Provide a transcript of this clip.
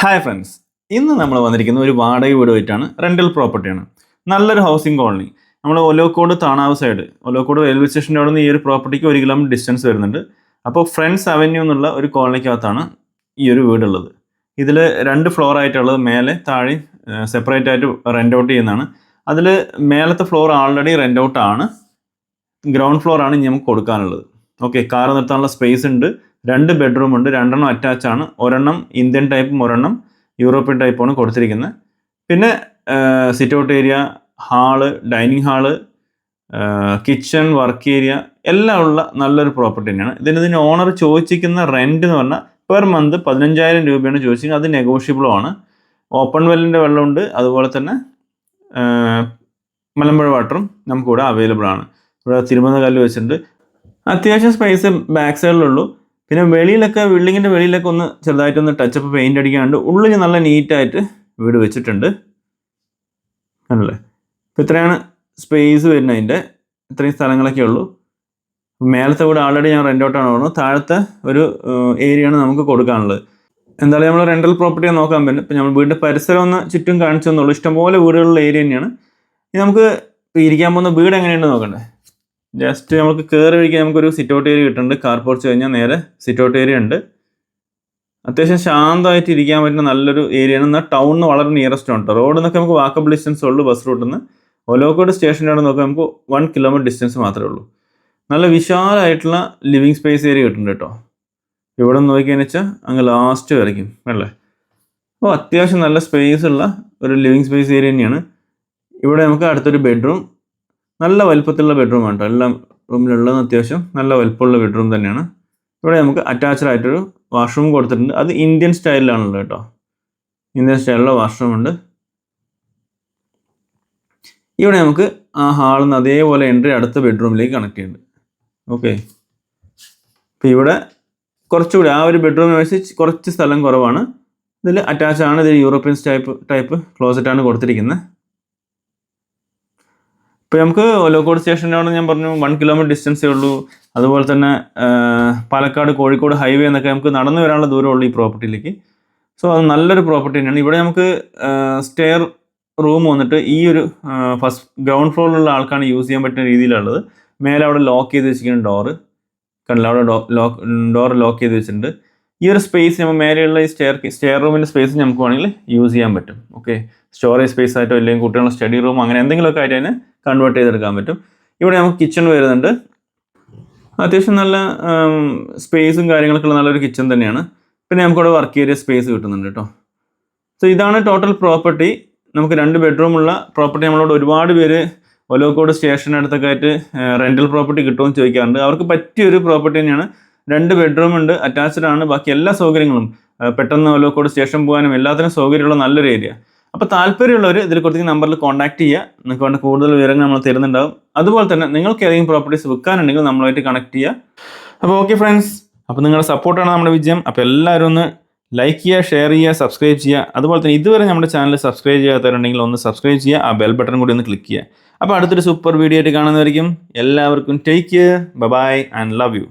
Hi friends, ഇന്ന് നമ്മൾ വന്നിരിക്കുന്ന ഒരു വാടക വീടുമായിട്ടാണ്. റെൻ്റൽ പ്രോപ്പർട്ടിയാണ്. നല്ലൊരു ഹൗസിംഗ് കോളനി. നമ്മൾ ഒലോക്കോട് താണാവ് സൈഡ്, ഒലോക്കോട് റെയിൽവേ സ്റ്റേഷൻ്റെ അവിടെ നിന്ന് ഈ ഒരു പ്രോപ്പർട്ടിക്ക് 1 കിലോമീറ്റർ ഡിസ്റ്റൻസ് വരുന്നുണ്ട്. അപ്പോൾ ഫ്രണ്ട്സ് അവന്യൂ എന്നുള്ള ഒരു കോളനിക്കകത്താണ് ഈ ഒരു വീടുള്ളത്. ഇതിൽ 2 ഫ്ലോർ ആയിട്ടുള്ളത്, മേലെ താഴെ സെപ്പറേറ്റ് ആയിട്ട് റെൻ്റ് ഔട്ട് ചെയ്യുന്നതാണ്. അതിൽ മേലത്തെ ഫ്ലോർ ആൾറെഡി റെൻ്റ് ഔട്ട് ആണ്. ഗ്രൗണ്ട് ഫ്ലോർ ആണ് ഇനി നമുക്ക് കൊടുക്കാനുള്ളത്. ഓക്കെ, കാർ നിർത്താനുള്ള സ്പേസ് ഉണ്ട്. 2 ബെഡ്റൂം ഉണ്ട്. 2 അറ്റാച്ച് ആണ്. ഒരെണ്ണം ഇന്ത്യൻ ടൈപ്പും ഒരെണ്ണം യൂറോപ്യൻ ടൈപ്പുമാണ് കൊടുത്തിരിക്കുന്നത്. പിന്നെ sit out area, hall, dining hall, kitchen, work area എല്ലാം ഉള്ള നല്ലൊരു പ്രോപ്പർട്ടി തന്നെയാണ്. ഇതിന് ഓണർ ചോദിച്ചിരിക്കുന്ന റെൻ്റ് എന്ന് പറഞ്ഞാൽ പെർ മന്ത് 15,000 രൂപയാണ് ചോദിച്ചിരിക്കുന്നത്. അത് നെഗോഷ്യബിളും ആണ്. ഓപ്പൺ വെല്ലിൻ്റെ വെള്ളമുണ്ട്. അതുപോലെ തന്നെ മലമ്പുഴ വാട്ടറും നമുക്കിവിടെ അവൈലബിൾ ആണ്. ഇവിടെ തിരുമന്ന കല്ല് വെച്ചിട്ടുണ്ട്. അത്യാവശ്യം സ്പേസ് ബാക്ക് സൈഡിലുള്ളൂ. പിന്നെ വെളിയിലൊക്കെ, ബിൽഡിങ്ങിൻ്റെ വെളിയിലൊക്കെ ഒന്ന് ചെറുതായിട്ടൊന്ന് ടച്ചപ്പ് പെയിൻ്റ് അടിക്കാണ്ട് ഉള്ളിൽ നല്ല നീറ്റായിട്ട് വീട് വെച്ചിട്ടുണ്ട്. ആണല്ലേ. അപ്പോൾ ഇത്രയാണ് സ്പേസ് വരുന്നത്. അതിൻ്റെ ഇത്രയും സ്ഥലങ്ങളൊക്കെ ഉള്ളൂ. മേലത്തെ വീട് ആൾറെഡി ഞാൻ റെൻ്റ് ഔട്ടാണ് പറഞ്ഞത്. താഴത്തെ ഒരു ഏരിയയാണ് നമുക്ക് കൊടുക്കാനുള്ളത്. എന്തായാലും നമ്മൾ റെൻ്റൽ പ്രോപ്പർട്ടിയെ നോക്കാൻ പറ്റും. ഇപ്പം നമ്മൾ വീടിൻ്റെ പരിസരം ഒന്ന് ചുറ്റും കാണിച്ചു തന്നുള്ളൂ. ഇഷ്ടംപോലെ വീടുകളുള്ള ഏരിയ തന്നെയാണ്. ഇനി നമുക്ക് ഇരിക്കാൻ പോകുന്ന വീട് എങ്ങനെയുണ്ടെന്ന് നോക്കണ്ടേ. ജസ്റ്റ് നമുക്ക് കയറി കഴിക്കാൻ നമുക്കൊരു സിറ്റ് ഔട്ട് ഏരിയ കിട്ടുന്നുണ്ട്. കാർ പോർച്ച് കഴിഞ്ഞാൽ നേരെ സിറ്റ് ഔട്ട് ഏരിയ ഉണ്ട്. അത്യാവശ്യം ശാന്തമായിട്ട് ഇരിക്കാൻ പറ്റുന്ന നല്ലൊരു ഏരിയയാണ്. എന്നാൽ ടൗണിൽ നിന്ന് വളരെ നിയറസ്റ്റ് ഉണ്ട്. റോഡിൽ നിന്നൊക്കെ നമുക്ക് വാക്കബിൾ ഡിസ്റ്റൻസ് ഉള്ളൂ. ബസ് റൂട്ടിൽ നിന്ന് ഒലോക്കോട് സ്റ്റേഷൻ്റെ അവിടെ നോക്കാൻ നമുക്ക് 1 കിലോമീറ്റർ ഡിസ്റ്റൻസ് മാത്രമേ ഉള്ളൂ. നല്ല വിശാലമായിട്ടുള്ള ലിവിങ് സ്പേസ് ഏരിയ കിട്ടുന്നുണ്ട് കേട്ടോ. ഇവിടെ നിന്ന് നോക്കിയെന്ന് വെച്ചാൽ അങ്ങ് ലാസ്റ്റ് വരയ്ക്കും അല്ലേ. അപ്പോൾ അത്യാവശ്യം നല്ല സ്പേസ് ഉള്ള ഒരു ലിവിങ് സ്പേസ് ഏരിയ തന്നെയാണ്. ഇവിടെ നമുക്ക് അടുത്തൊരു ബെഡ്റൂം, നല്ല വലുപ്പത്തിലുള്ള ബെഡ്റൂമാണ് കേട്ടോ. എല്ലാ റൂമിലുള്ളത് അത്യാവശ്യം നല്ല വലുപ്പമുള്ള ബെഡ്റൂം തന്നെയാണ്. ഇവിടെ നമുക്ക് അറ്റാച്ച്ഡ് ആയിട്ടൊരു വാഷ്റൂം കൊടുത്തിട്ടുണ്ട്. അത് ഇന്ത്യൻ സ്റ്റൈലിലാണുള്ളത് കേട്ടോ. ഇന്ത്യൻ സ്റ്റൈലിലുള്ള വാഷ്റൂം ഉണ്ട്. ഇവിടെ നമുക്ക് ആ ഹാളിൽ നിന്ന് അതേപോലെ എൻട്രി അടുത്ത ബെഡ്റൂമിലേക്ക് കണക്ട് ചെയ്യുന്നുണ്ട്. ഓക്കെ, അപ്പോൾ ഇവിടെ കുറച്ചുകൂടി ആ ഒരു ബെഡ്റൂമിനെ വെച്ച് കുറച്ച് സ്ഥലം കുറവാണ്. ഇതിൽ അറ്റാച്ച് ആണ്. ഇത് യൂറോപ്യൻ ടൈപ്പ് ക്ലോസറ്റാണ് കൊടുത്തിരിക്കുന്നത്. ഇപ്പോൾ നമുക്ക് ഒലോക്കോട് സ്റ്റേഷൻ്റെ ഞാൻ പറഞ്ഞു 1 കിലോമീറ്റർ ഡിസ്റ്റൻസേ ഉള്ളൂ. അതുപോലെ തന്നെ പാലക്കാട് കോഴിക്കോട് ഹൈവേ എന്നൊക്കെ നമുക്ക് നടന്നു വരാനുള്ള ദൂരമുള്ളൂ ഈ പ്രോപ്പർട്ടിയിലേക്ക്. സോ അത് നല്ലൊരു പ്രോപ്പർട്ടി തന്നെയാണ്. ഇവിടെ നമുക്ക് സ്റ്റെയർ റൂം വന്നിട്ട് ഈ ഒരു ഫസ്റ്റ് ഗ്രൗണ്ട് ഫ്ലോറിലുള്ള ആൾക്കാണ് യൂസ് ചെയ്യാൻ പറ്റുന്ന രീതിയിലുള്ളത്. മേലെ അവിടെ ലോക്ക് ചെയ്ത് വെച്ചിരിക്കുന്ന ഡോറ് കണ്ടില്ല, അവിടെ ഡോർ ലോക്ക് ചെയ്ത് വെച്ചിട്ടുണ്ട്. ഈ ഒരു സ്പേസ് നമ്മൾ മേലെയുള്ള ഈ സ്റ്റെയർ റൂമിൻ്റെ സ്പേസ് നമുക്ക് വേണമെങ്കിൽ യൂസ് ചെയ്യാൻ പറ്റും. ഓക്കെ, സ്റ്റോറേജ് സ്പേസ് ആയിട്ടോ അല്ലെങ്കിൽ കുട്ടികളുടെ സ്റ്റഡി റൂം അങ്ങനെ എന്തെങ്കിലുമൊക്കെ ആയിട്ട് അതിനെ കൺവേർട്ട് ചെയ്തെടുക്കാൻ പറ്റും. ഇവിടെ നമുക്ക് കിച്ചൺ വരുന്നുണ്ട്. അത്യാവശ്യം നല്ല സ്പേസും കാര്യങ്ങളൊക്കെ ഉള്ള നല്ലൊരു കിച്ചൺ തന്നെയാണ്. പിന്നെ നമുക്കിവിടെ വർക്ക് ഏരിയ സ്പേസ് കിട്ടുന്നുണ്ട് കേട്ടോ. സോ ഇതാണ് ടോട്ടൽ പ്രോപ്പർട്ടി. നമുക്ക് 2 ബെഡ്റൂമുള്ള പ്രോപ്പർട്ടി. നമ്മളോട് ഒരുപാട് പേര് ഒലോക്കോട് സ്റ്റേഷനടുത്തൊക്കെ ആയിട്ട് റെൻ്റൽ പ്രോപ്പർട്ടി കിട്ടുമെന്ന് ചോദിക്കാറുണ്ട്. അവർക്ക് പറ്റിയൊരു പ്രോപ്പർട്ടി തന്നെയാണ്. 2 ബെഡ്റൂം ഉണ്ട്, അറ്റാച്ച്ഡ് ആണ്. ബാക്കി എല്ലാ സൗകര്യങ്ങളും പെട്ടെന്ന് ഒലോക്കോട് സ്റ്റേഷൻ പോകാനും എല്ലാത്തിനും സൗകര്യമുള്ള നല്ലൊരു ഏരിയ. അപ്പോൾ താല്പര്യമുള്ളവർ ഇതിൽ കൊടുത്തിരിക്കുന്ന നമ്പറിൽ കോൺടാക്ട് ചെയ്യുക. നിങ്ങൾക്ക് വേണ്ട കൂടുതൽ വിവരങ്ങൾ നമ്മൾ തരുന്നുണ്ടാവും. അതുപോലെ തന്നെ നിങ്ങൾക്ക് ഏതെങ്കിലും പ്രോപ്പർട്ടീസ് വിൽക്കാനുണ്ടെങ്കിൽ നമ്മളുമായിട്ട് കണക്ട് ചെയ്യുക. അപ്പോൾ ഓക്കെ ഫ്രണ്ട്സ്, അപ്പോൾ നിങ്ങളുടെ സപ്പോർട്ടാണ് നമ്മുടെ വിജയം. അപ്പോൾ എല്ലാവരും ഒന്ന് ലൈക്ക് ചെയ്യുക, ഷെയർ ചെയ്യുക, സബ്സ്ക്രൈബ് ചെയ്യുക. അതുപോലെ തന്നെ ഇതുവരെ നമ്മുടെ ചാനൽ സബ്സ്ക്രൈബ് ചെയ്യാത്തവരുണ്ടെങ്കിൽ ഒന്ന് സബ്സ്ക്രൈബ് ചെയ്യുക. ആ ബെൽ ബട്ടൺ കൂടി ഒന്ന് ക്ലിക്ക് ചെയ്യുക. അപ്പോൾ അടുത്തൊരു സൂപ്പർ വീഡിയോ ആയിട്ട് കാണുന്നതായിരിക്കും. എല്ലാവർക്കും take care, bye and love U.